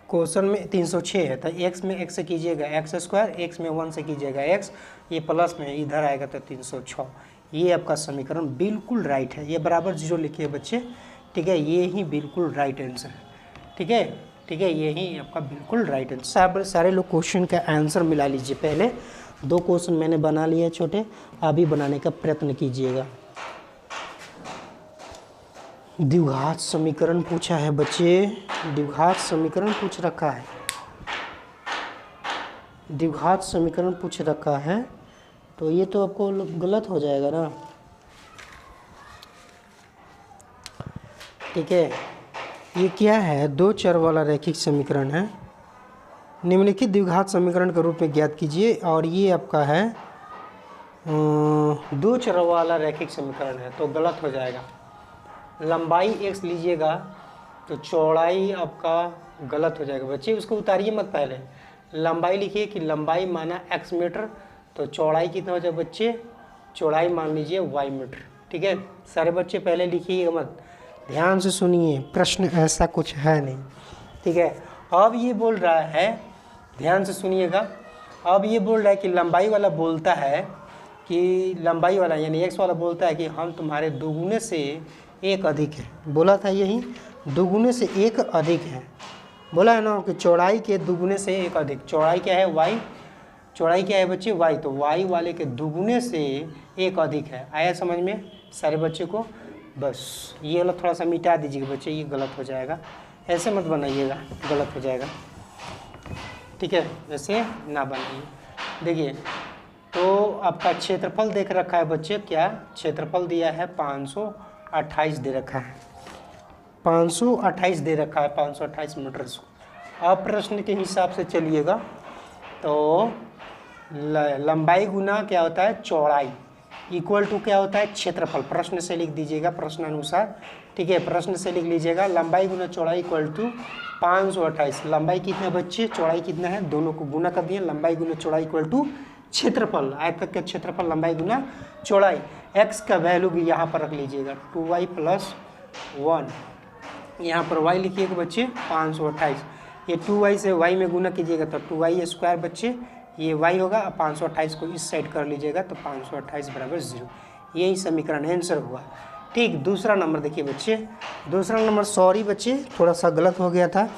क्वेश्चन में, 306 है। तो x में x से कीजिएगा एक्स स्क्वायर, x में 1 से कीजिएगा x, ये प्लस में इधर आएगा तो 306। ये आपका समीकरण बिल्कुल राइट है, ये बराबर 0 लिखिए बच्चे, ठीक है। ये ही बिल्कुल राइट आंसर है, ठीक है, ठीक है, ये ही आपका बिल्कुल राइट आंसर। सारे लोग क्वेश्चन का आंसर मिला लीजिए। पहले 2 क्वेश्चन मैंने बना लिए छोटे, अभी बनाने का प्रयत्न कीजिएगा। द्विघात समीकरण पूछा है बच्चे, द्विघात समीकरण पूछ रखा है, द्विघात समीकरण पूछ रखा है, तो ये तो आपको गलत हो जाएगा ना, ठीक है। ये क्या है, 2 चर वाला रैखिक समीकरण है, निम्नलिखित द्विघात समीकरण के रूप में ज्ञात कीजिए, और ये आपका है 2 चर वाला रैखिक समीकरण है, तो गलत हो जाएगा। लंबाई x लीजिएगा तो चौड़ाई आपका गलत हो जाएगा बच्चे, उसको उतारिए मत, पहले लंबाई लिखिए कि लंबाई माना x मीटर, तो चौड़ाई कितना हो जाएगा बच्चे, चौड़ाई मान लीजिए y मीटर, ठीक है। सारे बच्चे पहले लिखिएगा मत, ध्यान से सुनिए, प्रश्न ऐसा कुछ है नहीं, ठीक है। अब ये बोल रहा है, ध्यान से सुनिएगा, अब ये बोल रहा है कि लंबाई वाला बोलता है कि लंबाई वाला यानी x वाला बोलता है कि हम तुम्हारे दोगुने से 1 अधिक है, बोला था यही, दोगुने से 1 अधिक है, बोला है ना कि चौड़ाई के दुगुने से 1 अधिक। चौड़ाई क्या है, y, चौड़ाई क्या है बच्चे, y, तो y वाले के दुगुने से 1 अधिक है। आया समझ में सारे बच्चे को, बस ये वाला थोड़ा सा मिटा दीजिएगा बच्चे, ये गलत हो जाएगा, ऐसे मत बनाइएगा, गलत हो जाएगा, ठीक है, ऐसे ना बनाइए। देखिए तो आपका क्षेत्रफल देख रखा है बच्चे, क्या क्षेत्रफल दिया है 528 दे रखा है, 528 दे रखा है, 528 मीटर। अब प्रश्न के हिसाब से चलिएगा तो लंबाई गुना क्या होता है, चौड़ाई, इक्वल टू क्या होता है, क्षेत्रफल। प्रश्न से लिख दीजिएगा, प्रश्न अनुसार, ठीक है, प्रश्न से लिख लीजिएगा, लंबाई गुना चौड़ाई इक्वल टू 528। लंबाई कितना बच्चे, चौड़ाई कितना है, दोनों को गुना कर दिए, लंबाई गुना चौड़ाई इक्वल टू क्षेत्रफल, आयतक का क्षेत्रफल लंबाई गुना चौड़ाई। x का वैल्यू भी यहाँ पर रख लीजिएगा 2y प्लस 1, यहाँ पर y लिखिएगा बच्चे 528, ये 2y से y में गुना कीजिएगा तो 2y स्क्वायर बच्चे, ये y होगा, 528 को इस साइड कर लीजिएगा तो 528 बराबर 0, यही समीकरण आंसर हुआ, ठीक। दूसरा नंबर देखिए बच्चे, दूसरा नंबर, सॉरी बच्चे थोड़ा सा गलत हो गया था,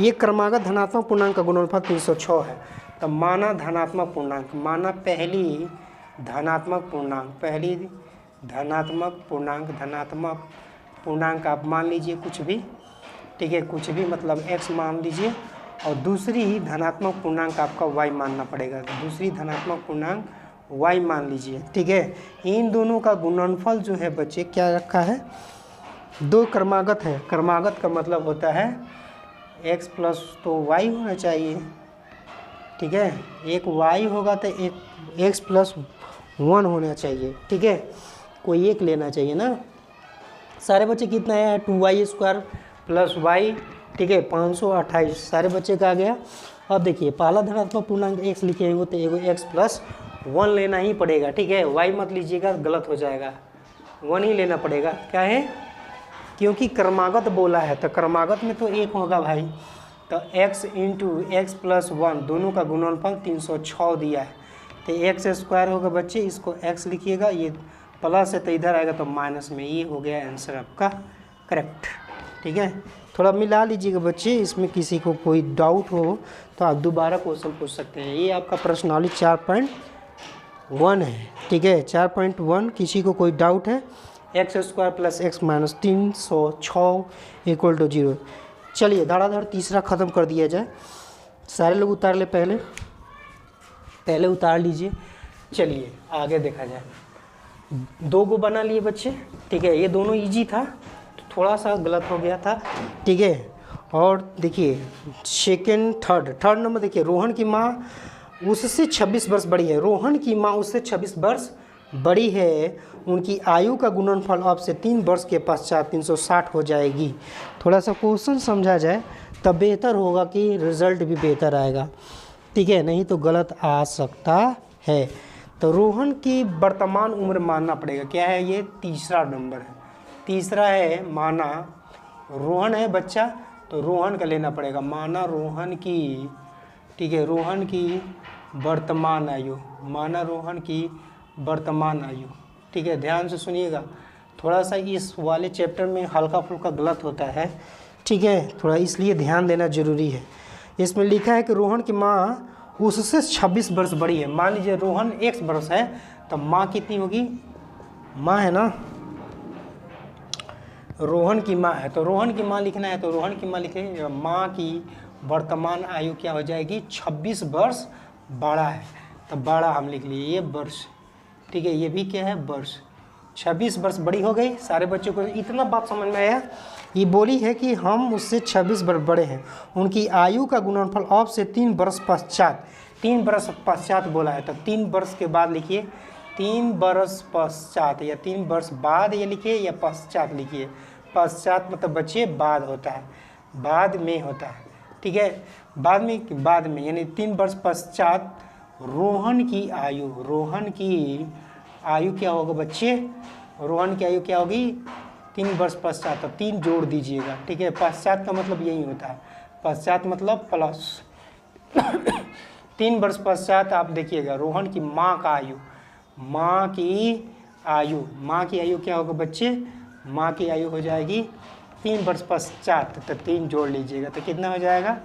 ये क्रमागत धनात्मक पूर्णांक का गुणनफल 306 है, तो माना धनात्मक पूर्णांक, माना पहली धनात्मक पूर्णांक आप मान लीजिए कुछ भी, ठीक है, कुछ भी मतलब x मान लीजिए, और दूसरी धनात्मक पूर्णांक आपका y मानना पड़ेगा। दूसरी धनात्मक पूर्णांक y मान लीजिए, ठीक है। इन दोनों का गुणनफल जो है बच्चे क्या रखा है, दो क्रमागत है। क्रमागत का मतलब होता है x प्लस तो y होना चाहिए, ठीक है। एक y होगा तो एक x प्लस 1 होना चाहिए, ठीक है। कोई एक लेना चाहिए ना। सारे बच्चे कितना है, 2y² प्लस y, ठीक है, 528 सारे बच्चे का आ गया। अब देखिए पहला धनात्मक पूर्णांक x लिखे हो तो एगो x प्लस 1 लेना ही पड़ेगा, ठीक है। y मत लीजिएगा, गलत हो जाएगा, 1 ही लेना पड़ेगा। क्या है, क्योंकि क्रमागत बोला है तो क्रमागत में तो एक होगा भाई। तो x इंटू एक्स प्लस 1 दोनों का गुणनफल 306 दिया है, तो x² होगा बच्चे, इसको x लिखिएगा, ये प्लस है तो इधर आएगा तो माइनस में। ये हो गया आंसर आपका करेक्ट, ठीक है। थोड़ा मिला लीजिएगा बच्चे, इसमें किसी को कोई डाउट हो तो आप दोबारा क्वेश्चन पूछ सकते हैं। ये आपका प्रश्नावली 4.1 है, ठीक है, 4.1। किसी को कोई डाउट है, x² plus x minus 306 equal to 0। चलिए धड़ाधड़ तीसरा ख़त्म कर दिया जाए। सारे लोग उतार ले, पहले उतार लीजिए। चलिए आगे देखा जाए। 2 गो बना लिए बच्चे, ठीक है। ये दोनों इजी था, थोड़ा सा गलत हो गया था, ठीक है। और देखिए सेकेंड थर्ड नंबर देखिए, रोहन की माँ उससे 26 वर्ष बड़ी है। रोहन की माँ उससे 26 वर्ष बड़ी है, उनकी आयु का गुणनफल अब से 3 वर्ष के पश्चात 360 हो जाएगी। थोड़ा सा क्वेश्चन समझा जाए तब बेहतर होगा कि रिजल्ट भी बेहतर आएगा, ठीक है, नहीं तो गलत आ सकता है। तो रोहन की वर्तमान उम्र मानना पड़ेगा। क्या है ये, तीसरा नंबर है, तीसरा है माना। रोहन है बच्चा तो रोहन का लेना पड़ेगा, माना रोहन की, ठीक है, रोहन की वर्तमान आयु, माना रोहन की वर्तमान आयु, ठीक है। ध्यान से सुनिएगा, थोड़ा सा इस वाले चैप्टर में हल्का फुल्का गलत होता है, ठीक है, थोड़ा इसलिए ध्यान देना जरूरी है। इसमें लिखा है कि रोहन की माँ उससे 26 वर्ष बड़ी है। मान लीजिए रोहन x वर्ष है तो माँ कितनी होगी, माँ है ना, रोहन की माँ है तो रोहन की माँ लिखना है तो रोहन की माँ लिखे, माँ की वर्तमान आयु क्या हो जाएगी, 26 वर्ष बड़ा है तो बड़ा हम लिख लिए ये वर्ष, ठीक है। ये भी क्या है, वर्ष, 26 वर्ष बड़ी हो गई। सारे बच्चों को इतना बात समझ में आया। ये बोली है कि हम उससे 26 वर्ष बड़े हैं, उनकी आयु का गुणनफल अब से 3 वर्ष पश्चात, 3 वर्ष पश्चात बोला है तो 3 वर्ष के बाद लिखिए, 3 वर्ष पश्चात, या 3 वर्ष बाद ये लिखिए या पश्चात लिखिए। पश्चात मतलब बच्चे बाद होता है, बाद में होता है, ठीक है, बाद में यानी 3 वर्ष पश्चात रोहन की आयु, रोहन की आयु क्या होगा बच्चे, रोहन की आयु क्या होगी, 3 वर्ष पश्चात, तो 3 जोड़ दीजिएगा, ठीक है। पश्चात का मतलब यही होता है, पश्चात मतलब प्लस। 3 वर्ष पश्चात आप देखिएगा रोहन की माँ का आयु, माँ की आयु क्या होगा बच्चे, माँ की आयु हो जाएगी 3 वर्ष पश्चात, तो 3 जोड़ लीजिएगा तो कितना हो जाएगा,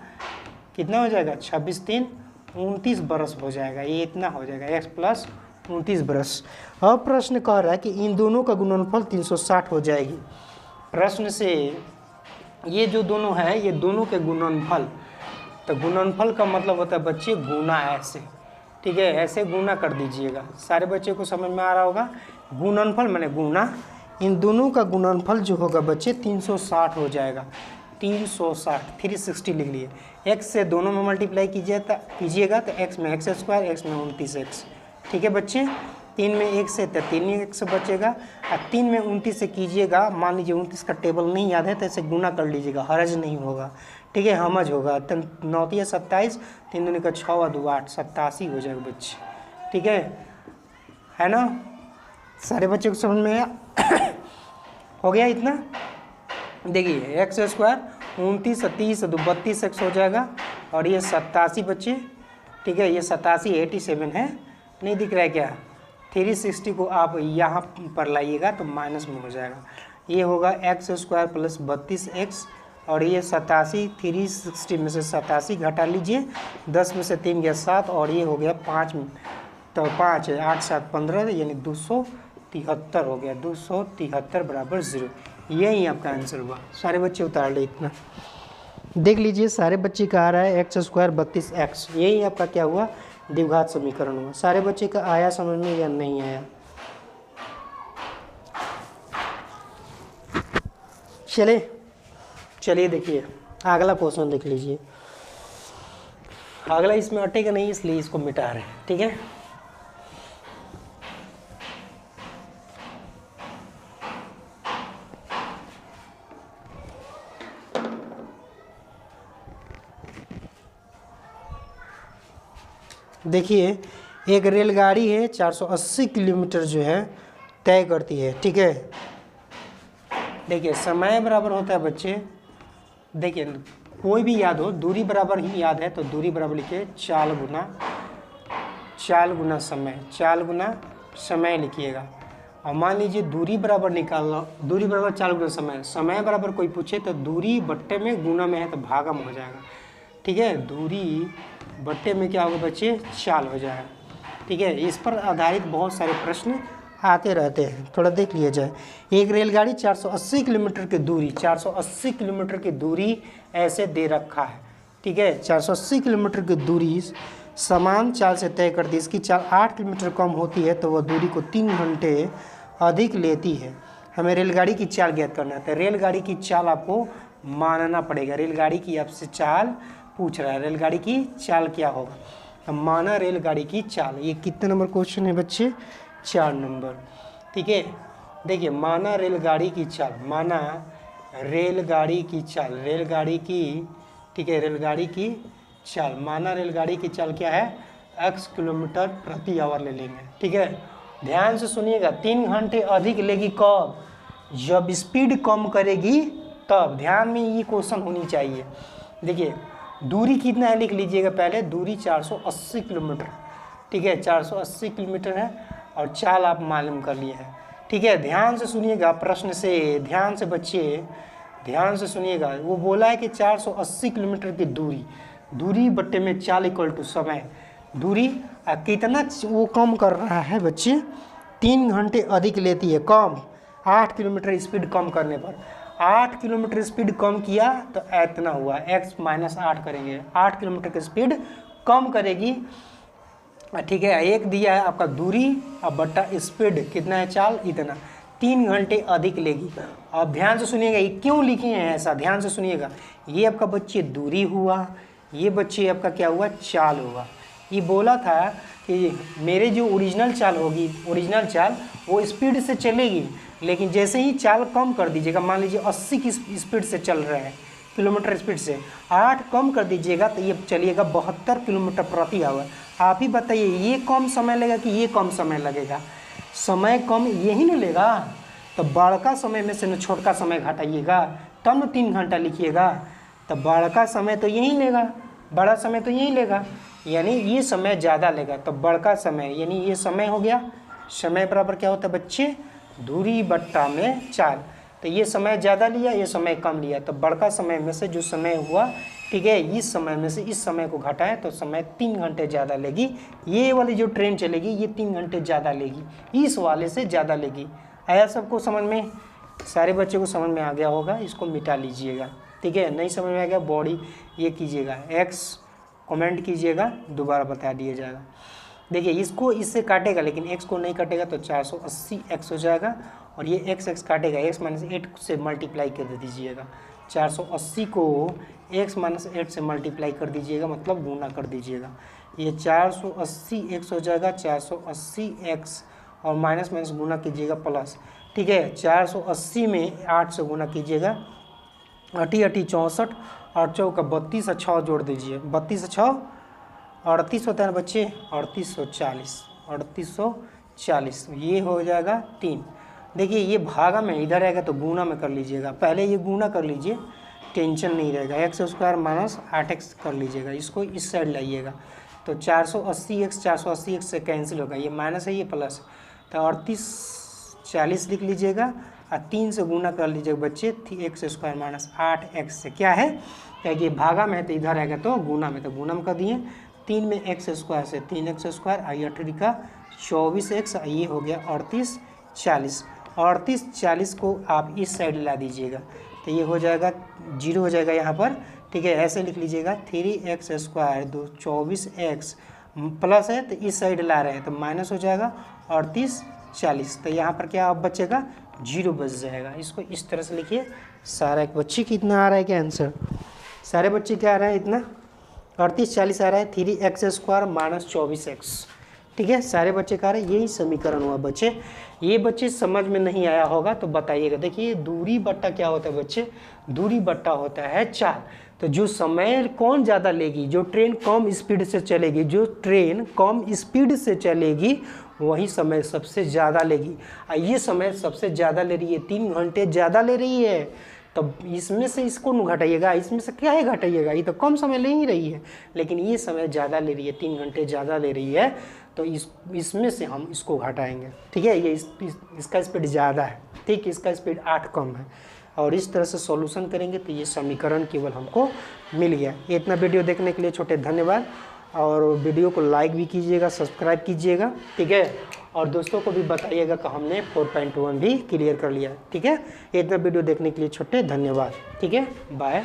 26 3 29 वर्ष हो जाएगा। ये इतना हो जाएगा x प्लस 29 वर्ष। अब प्रश्न कह रहा है कि इन दोनों का गुणनफल 360 हो जाएगी। प्रश्न से ये जो दोनों है ये दोनों के गुणनफल, तो गुणनफल का मतलब होता है बच्चे गुना, ऐसे, ठीक है, ऐसे गुना कर दीजिएगा। सारे बच्चे को समझ में आ रहा होगा, गुणनफल माने गुना। इन दोनों का गुणनफल जो होगा बच्चे 360 हो जाएगा, 360 360 लिख लिए। x से दोनों में मल्टीप्लाई कीजिएगा तो x में x², x में 29x, ठीक है बच्चे। 3 में 1 से तो 3x बचेगा, और 3 में 29 से कीजिएगा। मान लीजिए 29 का टेबल नहीं याद है तो ऐसे गुना कर लीजिएगा, हरज नहीं होगा, ठीक है, हमज होगा। तो 9 × 27, 3 दूनी का 6 और 2 8, 87 हो जाएगा बच्चे, ठीक है ना। सारे बच्चे को समझ में आया? हो गया इतना। देखिए x² 29 30 2 32x हो जाएगा, और ये 87 बच्चे, ठीक है, ये 87 87 है, नहीं दिख रहा है क्या। 360 को आप यहाँ पर लाइएगा तो माइनस में हो जाएगा। ये होगा x² प्लस 32x, और ये 87 360 में से 87 घटा लीजिए, 10 में से 3 गया 7, और ये हो गया 5 में, तो 5 है 8 7 15, यानी 273 हो गया, 273 बराबर 0। यही आपका आंसर हुआ। सारे बच्चे उतार ले इतना, देख लीजिए सारे बच्चे का आ रहा है एक्स स्क्वायर 32x, यही आपका क्या हुआ, द्विघात समीकरण हुआ। सारे बच्चे का आया समझ में या नहीं आया? चलिए देखिए अगला क्वेश्चन देख लीजिए। अगला इसमें अटेगा नहीं इसलिए इसको मिटा रहे हैं, ठीक है। देखिए एक रेलगाड़ी है 480 किलोमीटर जो है तय करती है, ठीक है। देखिए समय बराबर होता है बच्चे, देखिए कोई भी याद हो, दूरी बराबर ही याद है तो दूरी बराबर लिखिए चाल गुना समय लिखिएगा। और मान लीजिए दूरी बराबर निकालना, दूरी बराबर चाल गुना समय बराबर कोई पूछे तो दूरी बट्टे में गुना में है तो भागा में हो जाएगा, ठीक है। दूरी बट्टे में क्या होगा बच्चे, चाल हो जाएगा, ठीक है। इस पर आधारित बहुत सारे प्रश्न आते रहते हैं, थोड़ा देख लिया जाए। एक रेलगाड़ी 480 किलोमीटर की दूरी, 480 किलोमीटर की दूरी ऐसे दे रखा है, ठीक है। 480 किलोमीटर की दूरी समान चाल से तय करती है। इसकी चाल 8 किलोमीटर कम होती है तो वह दूरी को 3 घंटे अधिक लेती है। हमें रेलगाड़ी की चाल ज्ञात करना है, तो रेलगाड़ी की चाल आपको मानना पड़ेगा। रेलगाड़ी की आपसे चाल पूछ रहा है, रेलगाड़ी की चाल क्या होगा, तो माना रेलगाड़ी की चाल। ये कितने नंबर क्वेश्चन है बच्चे, 4 नंबर, ठीक है। देखिए माना रेलगाड़ी की चाल, माना रेलगाड़ी की चाल, रेलगाड़ी की, ठीक है, रेलगाड़ी की चाल, माना रेलगाड़ी की चाल क्या है, x किलोमीटर प्रति आवर ले लेंगे, ठीक है। ध्यान से सुनिएगा, 3 घंटे अधिक लेगी कब, जब स्पीड कम करेगी तब। ध्यान में ये क्वेश्चन होनी चाहिए। देखिए दूरी कितना है लिख लीजिएगा पहले, दूरी 480 किलोमीटर, ठीक है, 480 किलोमीटर है और चाल आप मालूम कर लिए हैं, ठीक है। ध्यान से सुनिएगा प्रश्न से, ध्यान से बच्चे ध्यान से सुनिएगा। वो बोला है कि 480 किलोमीटर की दूरी बट्टे में चाल इक्वल टू समय, दूरी कितना वो कम कर रहा है बच्चे, 3 घंटे अधिक लेती है, कम 8 किलोमीटर स्पीड कम करने पर। 8 किलोमीटर स्पीड कम किया तो इतना हुआ, x माइनस 8 करेंगे, 8 किलोमीटर की स्पीड कम करेगी, ठीक है। एक दिया है आपका दूरी और बट्टा स्पीड कितना है, चाल इतना, 3 घंटे अधिक लेगी। अब ध्यान से सुनिएगा, ये क्यों लिखे हैं ऐसा, ध्यान से सुनिएगा। ये आपका बच्चे दूरी हुआ, ये बच्चे आपका क्या हुआ, चाल होगा। ये बोला था कि मेरे जो ओरिजिनल चाल होगी, ओरिजिनल चाल वो स्पीड से चलेगी, लेकिन जैसे ही चाल कम कर दीजिएगा, मान लीजिए 80 की स्पीड से चल रहे हैं, किलोमीटर स्पीड से 8 कम कर दीजिएगा तो ये चलिएगा 72 किलोमीटर प्रति आवर। आप ही बताइए ये कम समय लगेगा कि ये कम समय लगेगा, समय कम यही नहीं लेगा, तो बड़का समय में से न छोटका समय घटाइएगा तब न 3 घंटा लिखिएगा, तो बड़का समय तो यही लेगा, बड़ा समय तो यही लेगा, यानी ये समय ज़्यादा लेगा, तो बड़का समय यानी ये समय हो गया। समय बराबर क्या होता है बच्चे, दूरी बट्टा में चाल, तो ये समय ज़्यादा लिया, ये समय कम लिया, तो बड़का समय में से जो समय हुआ, ठीक है, इस समय में से इस समय को घटाएं तो समय 3 घंटे ज़्यादा लेगी। ये वाली जो ट्रेन चलेगी ये 3 घंटे ज़्यादा लेगी, इस वाले से ज़्यादा लेगी। आया सबको समझ में, सारे बच्चे को समझ में आ गया होगा, इसको मिटा लीजिएगा, ठीक है। नहीं समझ में आ गया बॉडी ये कीजिएगा, x कमेंट कीजिएगा, दोबारा बता दिया जाएगा। देखिए इसको इससे काटेगा, लेकिन x को नहीं काटेगा तो 480x हो जाएगा, और ये x काटेगा, x माइनस 8 से मल्टीप्लाई कर दीजिएगा, 480 को x माइनस 8 से मल्टीप्लाई कर दीजिएगा, मतलब गुना कर दीजिएगा। ये 480x हो जाएगा, 480x और माइनस माइनस गुना कीजिएगा प्लस, ठीक है। 480 में 8 से गुना कीजिएगा, 8 64 और 4 32 और 6 जोड़ दीजिए, 32 6 38 होता है बच्चे, 3840, ये हो जाएगा 3। देखिए ये भागा में इधर आएगा तो गुना में कर लीजिएगा, पहले ये गुना कर लीजिए, टेंशन नहीं रहेगा। x स्क्वायर माइनस 8x कर लीजिएगा, इसको इस साइड लाइएगा, तो 480x से कैंसिल होगा, ये माइनस है ये प्लस, तो 3840 लिख लीजिएगा और 3 से गुना कर लीजिएगा बच्चे, x स्क्वायर माइनस 8x से क्या है, क्या कि भागा में है तो इधर आएगा तो गुना में, तो गुना में कर दिए। 3 में x स्क्वायर से 3x स्क्वायर, आई 8 का 24x, ये हो गया 3840। 38 40 को आप इस साइड ला दीजिएगा तो ये हो जाएगा 0 हो जाएगा यहाँ पर, ठीक है। ऐसे लिख लीजिएगा 3x स्क्वायर 24x प्लस है तो इस साइड ला रहे हैं तो माइनस हो जाएगा 38 40, तो यहाँ पर क्या बचेगा 0 बच जाएगा। इसको इस तरह से लिखिए। सारा एक बच्चे कितना आ रहा है क्या आंसर, सारे बच्चे क्या आ रहा है इतना 38 40 आ रहा है 3x स्क्वायर माइनस 24x, ठीक है। सारे बच्चे का रहे यही समीकरण हुआ बच्चे। ये बच्चे समझ में नहीं आया होगा तो बताइएगा। देखिए दूरी बट्टा क्या होता है बच्चे, दूरी बट्टा होता है चाल। तो जो समय कौन ज़्यादा लेगी, जो ट्रेन कम स्पीड से चलेगी, जो ट्रेन कम स्पीड से चलेगी वही समय सबसे ज़्यादा लेगी। ये समय सबसे ज़्यादा ले रही है, 3 घंटे ज़्यादा ले रही है, तब इसमें से इसको घटाइएगा, इसमें से क्या है घटाइएगा, ये तो कम समय ले ही रही है, लेकिन ये समय ज़्यादा ले रही है, 3 घंटे ज़्यादा ले रही है, तो इसमें से हम इसको घटाएंगे, ठीक है। ये इसका स्पीड ज़्यादा है, ठीक, इसका स्पीड 8 कम है, और इस तरह से सॉल्यूशन करेंगे तो ये समीकरण केवल हमको मिल गया। ये इतना वीडियो देखने के लिए छोटे धन्यवाद, और वीडियो को लाइक भी कीजिएगा, सब्सक्राइब कीजिएगा, ठीक है, और दोस्तों को भी बताइएगा कि हमने 4.1 भी क्लियर कर लिया, ठीक है। ये इतना वीडियो देखने के लिए छोटे धन्यवाद, ठीक है, बाय।